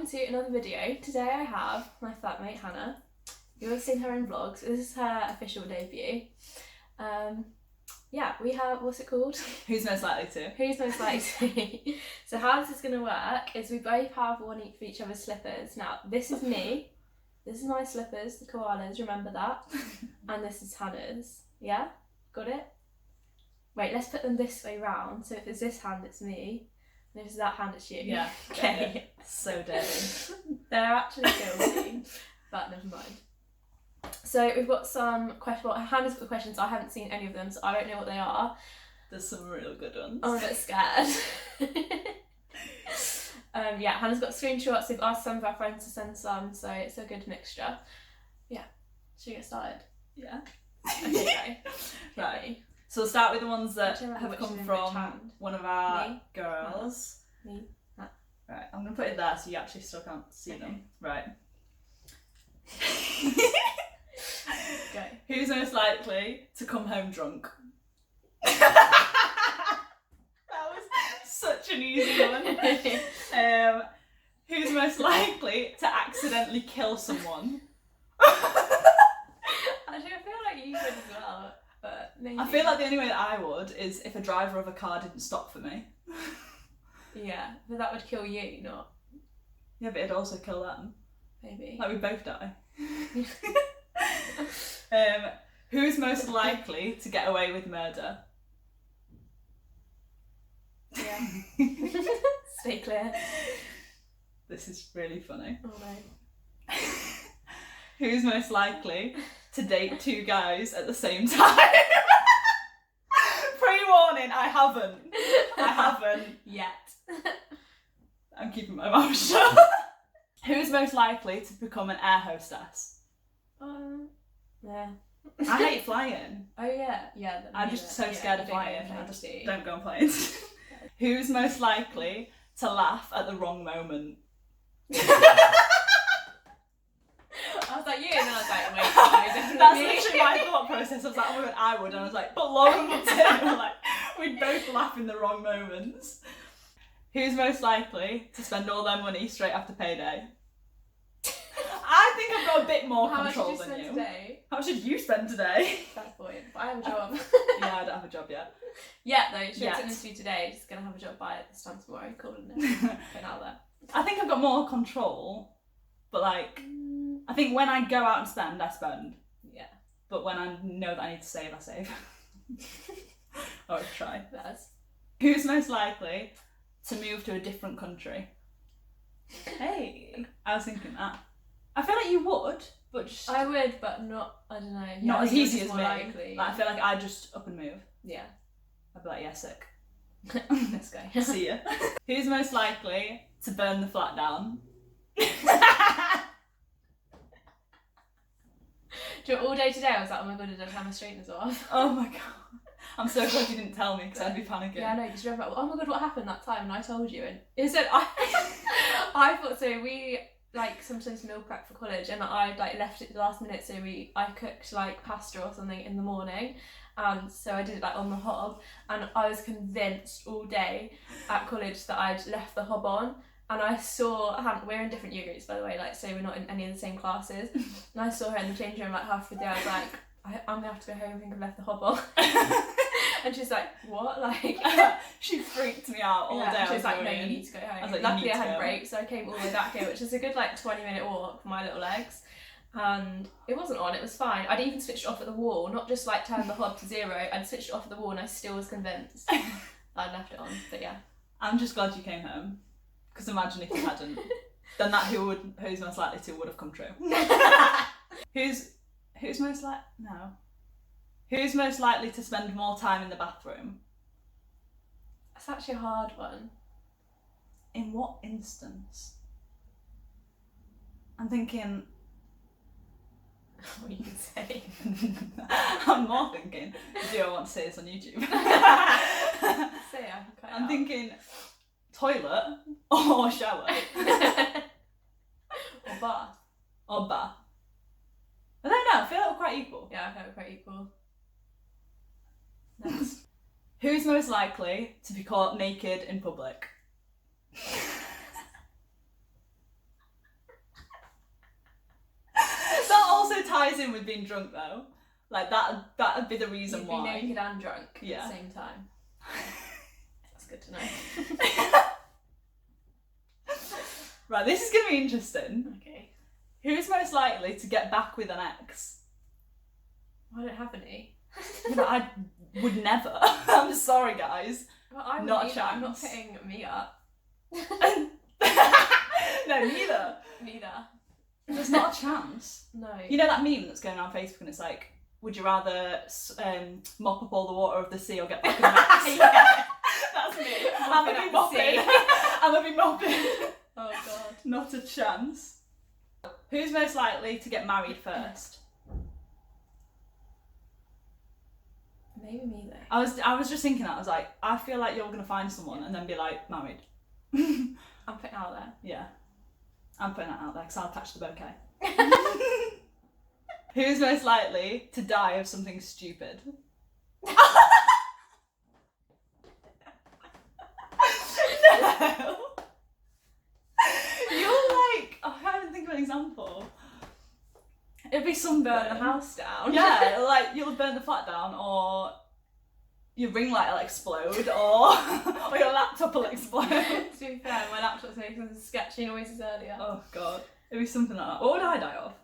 welcome to another video. Today I have my flatmate Hannah. You'll have seen her in vlogs. This is her official debut. Yeah, we have, what's it called? Who's most likely to? Who's most likely to. So how this is going to work is we both have one for each other's slippers. Now, this is me. This is my slippers, the koalas, remember that? And this is Hannah's. Yeah? Got it? Wait, let's put them this way round. So if it's this hand, it's me. And if it's that hand, it's you. Yeah. Okay. So dirty. They're actually filthy, but never mind. So we've got some questions. Well, Hannah's got the questions. I haven't seen any of them, so I don't know what they are. There's some real good ones. I'm a bit scared. Yeah, Hannah's got screenshots. We've asked some of our friends to send some, so it's a good mixture. Yeah. Should we get started? Yeah. Okay, go. Right. So we'll start with the ones that Whichever have which come is in from which hand? one of our Me? girls. Me. Right, I'm going to put it there so you actually still can't see them. Right. Go. Who's most likely to come home drunk? That was such an easy one. Who's most likely to accidentally kill someone? Actually, I feel like you would as well, but maybe. I feel like the only way that I would is if a driver of a car didn't stop for me. Yeah, but that would kill you, not Yeah, but it'd also kill them. maybe. Like we both die. Who's most likely to get away with murder? Yeah. Stay clear. This is really funny. Oh no. Who's most likely to date two guys at the same time? Pre-warning, I haven't. Yet. I'm keeping my mouth shut. Who's most likely to become an air hostess? Yeah. I hate flying. Oh yeah, yeah. I'm just so scared of you don't flying. go on I just planes, do you? don't go on planes. Who's most likely to laugh at the wrong moment? I was like you, and then I was like, wait, no, definitely. That's literally my thought process. I was like, oh my god, I would, and I was like, but Lauren would too. Like, we'd both laugh in the wrong moments. Who's most likely to spend all their money straight after payday? I think I've got a bit more control than you. Today? How much did you spend today? That's point. But I have a job. Yeah, I don't have a job yet. Yeah, though, she Yet. went to an interview today. She's gonna have a job by this time tomorrow. Cool, isn't it? Get out there. I think I've got more control, but like, I think when I go out and spend, I spend. Yeah. But when I know that I need to save, I save. Or I try. That's. Who's most likely to move to a different country? Hey, I was thinking that. I feel like you would, but just I would, but not. I don't know. Yeah, not I as think yours easy is as more me. likely. Like, I feel like I'd just up and move. Yeah. I'd be like, yeah, sick. Let's go. See ya. Who's most likely to burn the flat down? Do you know, all day today I was like, oh my god, did I turn my straighteners off? Oh my god. I'm so glad you didn't tell me because I'd be panicking. Yeah, I know, because you remember, oh my god, what happened that time? And I told you, and it said, I thought, so we, like, sometimes meal prep for college, and I, like, left it the last minute, so I cooked, like, pasta or something in the morning, and so I did it, like, on the hob, and I was convinced all day at college that I'd left the hob on, and I saw, we're in different year groups, by the way, like, so we're not in any of the same classes, and I saw her in the changing room, like, half the day, I was like, I'm gonna have to go home and think I've left the hob on. And she's like, what? Like, she freaked me out all day. She was like, no, going. you need to go home. I was like, luckily I had a go. break, so I came all the way back here, which is a good like 20-minute walk for my little legs. And it wasn't on, it was fine. I'd even switched off at the wall, not just like turned the hob to 0, I'd switched it off at the wall and I still was convinced I'd left it on, but yeah. I'm just glad you came home. Because imagine if you hadn't. Then that who's most likely to would have come true. Who's most likely? No. Who's most likely to spend more time in the bathroom? That's actually a hard one. In what instance? I'm thinking. What you can say. I'm more thinking, do I want to say this on YouTube? Say I can cut it I'm out. thinking toilet or shower Or bath. or bath. I don't know, I feel like we're quite equal. Yeah, I feel quite equal. Next. Who's most likely to be caught naked in public? ties in with being drunk though. Like that'd be the reason You'd why. be naked and drunk at Yeah. the same time. That's good to know. Right, this is gonna be interesting. Okay. Who's most likely to get back with an ex? I don't have any. Yeah, but I would never. I'm sorry, guys. Well, I Not a wouldn't either. I'm not chance. putting me up. No, neither. Neither. There's not a chance. No. You know that meme that's going around Facebook and it's like, would you rather mop up all the water of the sea or get back with an ex? Yeah. That's me. I'm Mopping gonna be up the sea. mopping. I'm gonna be mopping. Oh god. Not a chance. Who's most likely to get married first? Maybe me though. I was just thinking that. I was like, I feel like you're gonna find someone and then be like married. I'm putting it out there. Yeah, I'm putting that out there because I'll catch the bouquet. Who's most likely to die of something stupid? No. You're like, I can't even think of an example. It'd be something. Burn the house down. Yeah, like you'll burn the flat down, or your ring light will explode, or your laptop will explode. To be fair, my laptop's making some sketchy noises earlier. Oh god, it'd be something like that. What would I die of?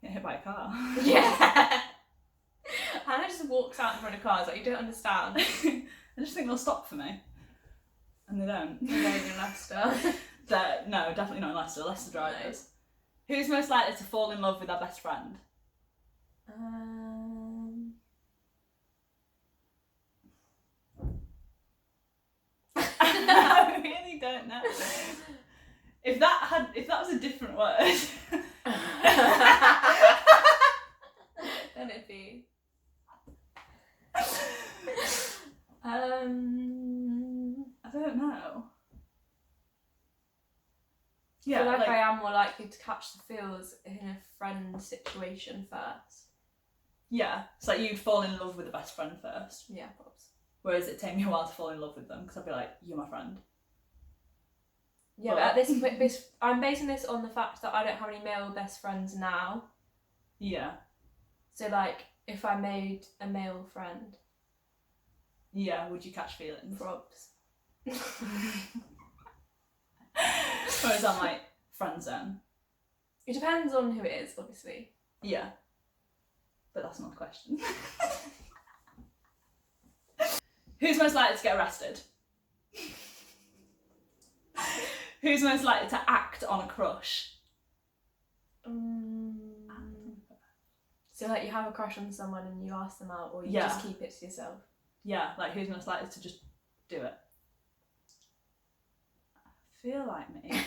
Get hit by a car. Yeah. Hannah just walks out in front of cars like you don't understand. I just think they'll stop for me, and they don't. You're going in Leicester. No, definitely not in Leicester. Leicester drivers. Who's most likely to fall in love with their best friend? I really don't know. If that was a different word. Then it'd be. I don't know. I feel like I am more likely to catch the feels in a friend situation first. Yeah, it's like you'd fall in love with the best friend first. Yeah, pops. Whereas it'd take me a while to fall in love with them because I'd be like, you're my friend. Yeah, but at this, I'm basing this on the fact that I don't have any male best friends now. Yeah. So like, if I made a male friend, Yeah, would you catch feelings? props. Whereas I'm like, friend zone. It depends on who it is, obviously. Yeah. But that's not the question. Who's most likely to get arrested? Who's most likely to act on a crush? So like you have a crush on someone and you ask them out, or you Yeah. just keep it to yourself. Yeah, like who's most likely to just do it? I feel like me.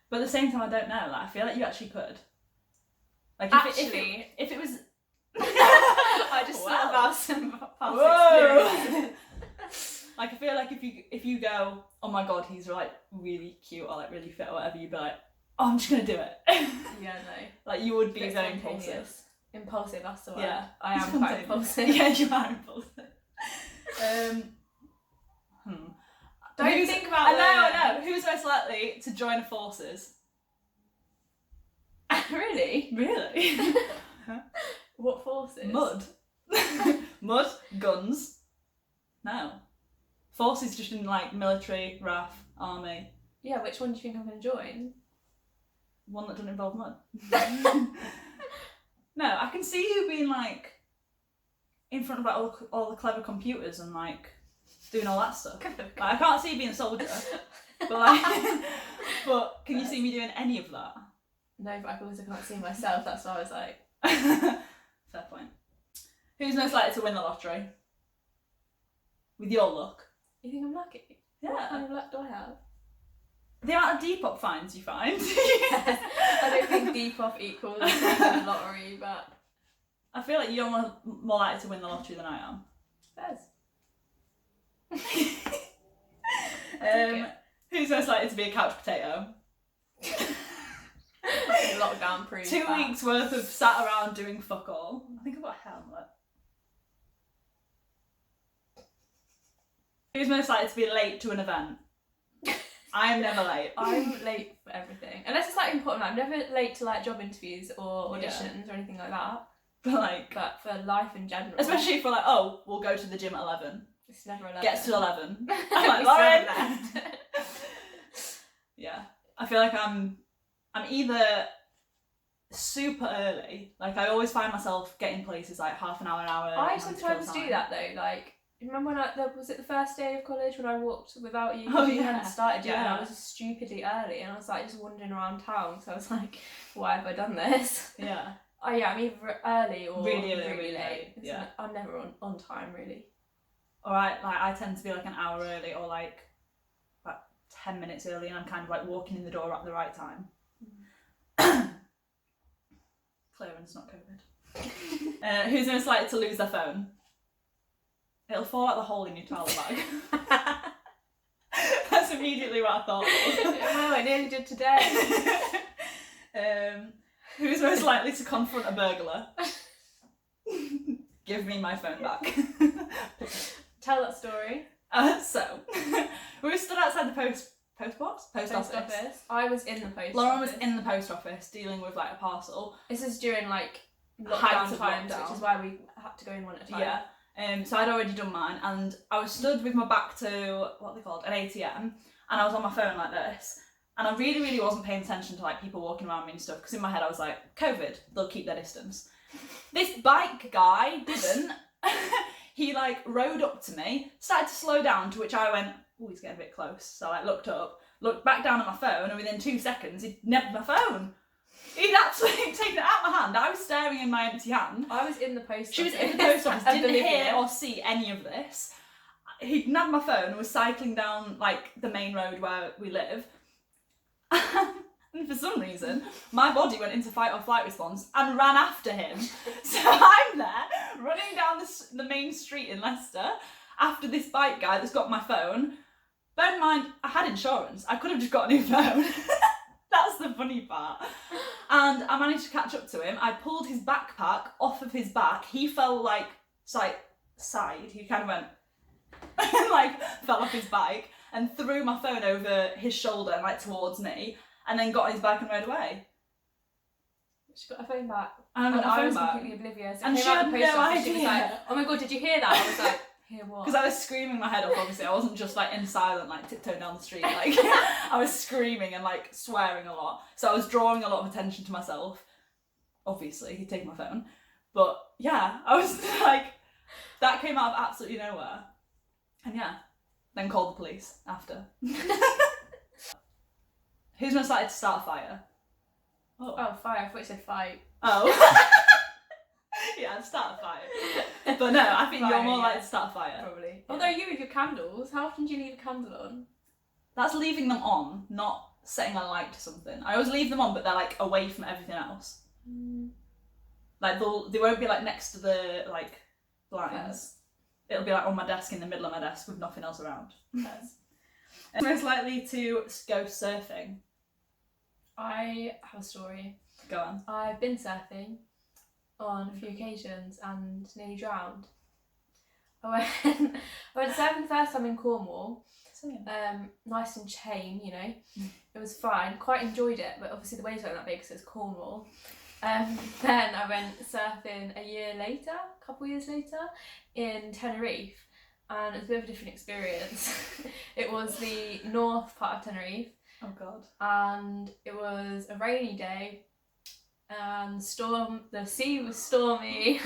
But at the same time, I don't know. Like I feel like you actually could. Like if it was. I just thought about some past experiences. Like I feel like if you go, oh my god, he's like really cute or like really fit or whatever, you'd be like, oh, I'm just gonna do it. Yeah, no. Like you would be Bit very spontaneous. impulsive. Impulsive, that's the word. Yeah, I am quite impulsive. Yeah, you are impulsive. Don't think about I know. Who's most likely to join the forces? Really? Really? What forces? Mud. Mud, guns. No. Forces just in like military, RAF, army. Yeah, which one do you think I'm going to join? One that doesn't involve mud. No, I can see you being like in front of like all the clever computers and like doing all that stuff. Like, I can't see you being a soldier, but like, but can you see me doing any of that? No, but I also can't see myself, that's why I was like... Fair point. Who's most likely to win the lottery? With your luck. You think I'm lucky? Yeah. What kind of luck do I have? The amount of Depop finds you find. Yes. I don't think Depop equals the lottery, but... I feel like you're more likely to win the lottery than I am. Who's most likely to be a couch potato? Lockdown proof. 2 weeks worth of sat around doing fuck all. I think I've got a helmet. Who's most likely to be late to an event? I am never late. I'm late for everything. Unless it's like important. I'm never late to like job interviews or auditions or anything like that. But for life in general. Especially if we're like, oh, we'll go to the gym at 11. It's never 11. Gets to 11. I'm like, Lauren! Yeah. I feel like I'm either super early, like I always find myself getting places like half an hour, early. I sometimes do that though, like, remember when was it the first day of college when I walked without you? You hadn't started yet, and I was stupidly early, and I was like just wandering around town, so I was like, why have I done this? Yeah. Oh yeah, I'm either early or really late. Yeah. I'm never on time really. Alright, like I tend to be like an hour early or like 10 minutes early, and I'm kind of like walking in the door at the right time. Clearance, not COVID. Who's most likely to lose their phone? It'll fall out the hole in your towel bag. That's immediately what I thought. Oh, I nearly did today. Who's most likely to confront a burglar? Give me my phone back. Tell that story. So, we stood outside the post office. I was in the post office. Lauren was in the post office dealing with like a parcel. This is during like Height lockdown of times, lockdown. which is why we had to go in one at a time. Yeah. So I'd already done mine, and I was stood with my back to what are they called, an ATM, and I was on my phone like this, and I really, really wasn't paying attention to like people walking around me and stuff, because in my head I was like, COVID, they'll keep their distance. This bike guy didn't. He like rode up to me, started to slow down, to which I went, oh, he's getting a bit close. So I looked up, looked back down at my phone, and within 2 seconds he'd nabbed my phone. He'd actually taken it out of my hand. I was staring in my empty hand. I was in the post office. She was in the post office, didn't hear or see any of this. He'd nabbed my phone and was cycling down like the main road where we live. And for some reason, my body went into fight or flight response and ran after him. So I'm there, running down the main street in Leicester after this bike guy that's got my phone. Bear in mind, I had insurance. I could have just got a new phone. That's the funny part. And I managed to catch up to him. I pulled his backpack off of his back. He fell like side. He kind of went and like fell off his bike and threw my phone over his shoulder and like towards me, and then got on his bike and rode away. She got her phone back. And I got my phone back. Completely oblivious. And she had no idea. She was like, oh my god, did you hear that? I was like, hear what? Because I was screaming my head off, obviously. I wasn't just like in silent, like tiptoeing down the street. Like I was screaming and like swearing a lot. So I was drawing a lot of attention to myself. Obviously, he'd taken my phone. But yeah, I was like, that came out of absolutely nowhere. And yeah, then called the police after. Who's most likely to start a fire? Oh, fire. I thought you said fight. Oh. Yeah, start a fire. But no, I think you're more likely to start a fire. Probably. Yeah. Although you with your candles, how often do you leave a candle on? That's leaving them on, not setting a light to something. I always leave them on, but they're like away from everything else. Like they won't be like next to the like blinds. Yes. It'll be like on my desk, in the middle of my desk, with nothing else around. Yes. Most likely to go surfing. I have a story. Go on. I've been surfing on a few occasions and nearly drowned. I went surfing the first time in Cornwall. Nice and chain, you know. It was fine. Quite enjoyed it, but obviously the waves weren't that big because it's Cornwall. Then I went surfing a couple years later, in Tenerife, and it was a bit of a different experience. It was the north part of Tenerife. Oh god. And it was a rainy day, and the sea was stormy,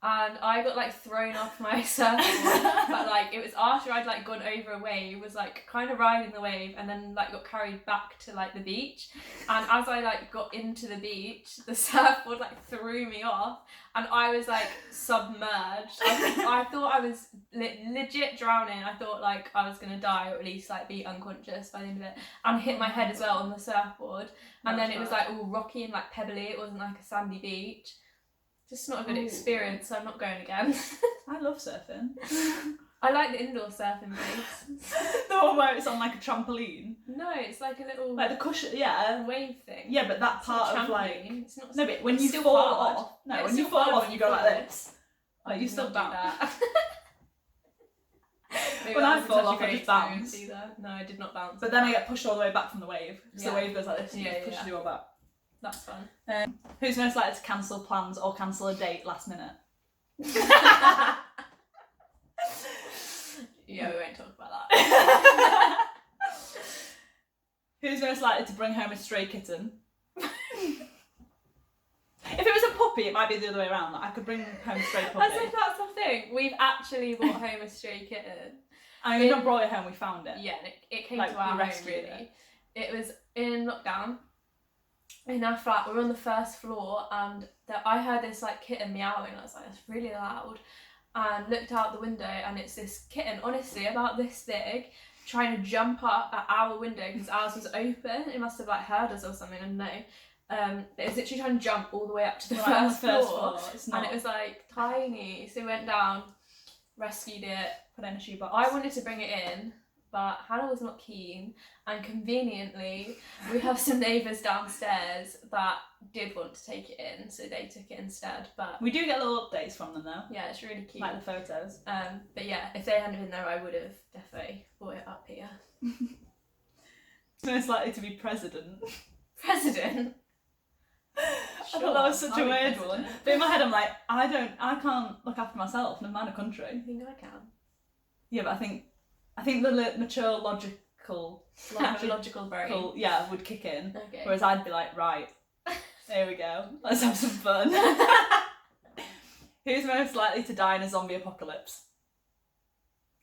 and I got like thrown off my surfboard. But like it was after I'd like gone over a wave, was like kind of riding the wave, and then like got carried back to like the beach. And as I like got into the beach, the surfboard like threw me off, and I was like submerged. I thought I was legit drowning. I thought like I was gonna die, or at least like be unconscious by the end of it, and hit my head as well on the surfboard. And then it was like all rocky and like pebbly. It wasn't like a sandy beach. Just not a good experience, so I'm not going again. I love surfing. I like the indoor surfing place. The one where it's on like a trampoline. No, it's like a little like the cushion, yeah, wave thing. Yeah, but that it's part of like it's not. No, but when you still fall hard. off, no, Yeah, when you fall off, you go like this. Like you still do bounce. that. Maybe When that I wasn't fall such a off, I great just bounce. experience either. No, I did not bounce. But then I get pushed all the way back from the wave. Because the Yeah. wave goes like this and Yeah, it pushes yeah. you all back. That's fun. Who's most likely to cancel plans or cancel a date last minute? Yeah, we won't talk about that. Who's most likely to bring home a stray kitten? If it was a puppy, it might be the other way around. Like, I could bring home a stray puppy. As if that's the thing. We've actually brought home a stray kitten. I mean, we've not brought it home, we found it. Yeah, it came Like, to our we home, rescued really. It was in lockdown. In our flat, we were on the first floor, and I heard this like kitten meowing. I was like, that's really loud. And looked out the window, and it's this kitten, honestly, about this big, trying to jump up at our window because ours was open. It must have like heard us or something, I don't know. It was literally trying to jump all the way up to the Right, first on the floor. It's not. And it was like tiny. So we went down, rescued it. Put it in a shoebox. I wanted to bring it in, but Hannah was not keen. And conveniently, we have some neighbours downstairs that did want to take it in, so they took it instead. But We do get little updates from them though. yeah, it's really cute. Like the photos. But yeah, if they hadn't been there, I would have definitely brought it up here. Most likely to be president. President. I thought that was such a weird one. But in my head I'm like, I can't look after myself, never mind a country. I think I can. Yeah, but I think the mature logical Brain. would kick in. Okay. Whereas I'd be like, right, here we go, let's have some fun. Who's most likely to die in a zombie apocalypse?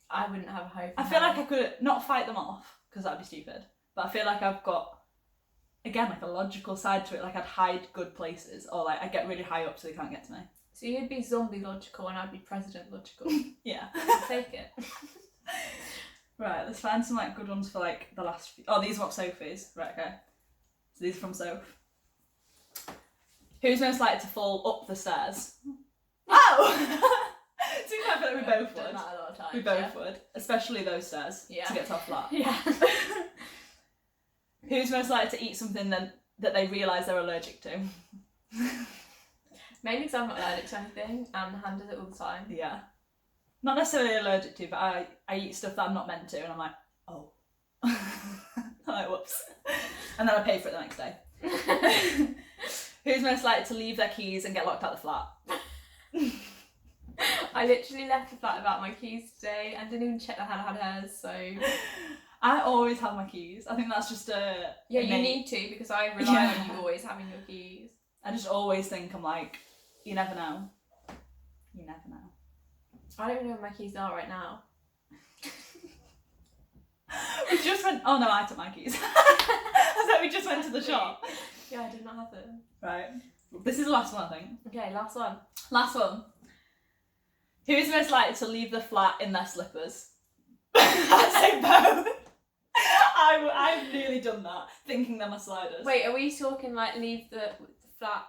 I wouldn't have hope. I feel like I could not fight them off, because that'd be stupid, but I feel like I've got, again, like a logical side to it, like I'd hide good places, or like I'd get really high up so they can't get to me. So you'd be zombie logical and I'd be president logical. Yeah. I'll take it. Right, let's find some like good ones for like the last few. Oh, these are what Sophie's. Right, okay. So these are from Soph. Who's most likely to fall up the stairs? Oh! To be fair, I feel like we both Done would. that a lot of times, We both yeah. would. Especially those stairs. Yeah. To get to our flat. Yeah. Who's most likely to eat something that they realise they're allergic to? Mainly because I'm not allergic to anything and Han does it all the time. Yeah. Not necessarily allergic to, but I eat stuff that I'm not meant to, and I'm like, oh. I'm like, whoops. And then I pay for it the next day. Who's most likely to leave their keys and get locked out the flat? I literally left the flat without my keys today and didn't even check that Hannah had hers, so... I always have my keys. I think that's just a... Yeah, you innate- need to, because I rely on you always having your keys. I just always think, I'm like, you never know. You never know. I don't even know where my keys are right now. We just went... Oh no, I took my keys. I was like, we just went to the shop. Yeah, I did not have them. Right. This is the last one, I think. Okay, last one. Last one. Who is most likely to leave the flat in their slippers? I'd say both. I've nearly done that, thinking they're my sliders. Wait, are we talking like leave the flat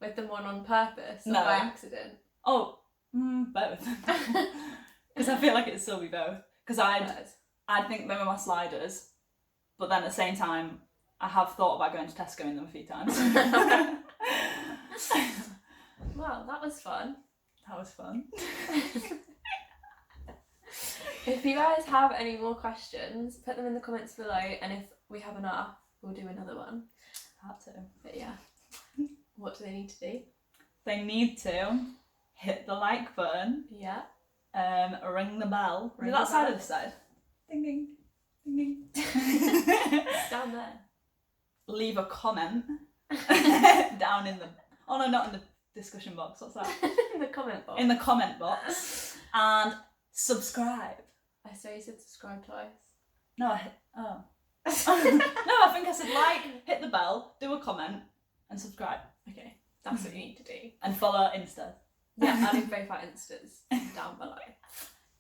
with them on purpose or No. by accident? Oh, both. Because I feel like it'd still be both. Because I'd think they were my sliders, but then at the same time, I have thought about going to Tesco in them a few times. Well, that was fun. That was fun. If you guys have any more questions, put them in the comments below, and if we have enough, we'll do another one. Had to. But yeah, what do they need to do? They need to hit the like button, Yeah. ring the bell. Ring Is that the side bell. of the side? Ding ding. Ding ding. It's down there. Leave a comment down in the... Oh no, not in the discussion box. What's that? In the comment box. In the comment box. And subscribe. I saw you said subscribe twice. No, I think I said like, hit the bell, do a comment, and subscribe. Okay, that's what you need to do. And follow Insta. Yeah, I'll leave both our instas down below.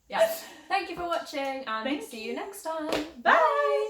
Yeah. Thank you for watching, and Thank see you next time. Bye!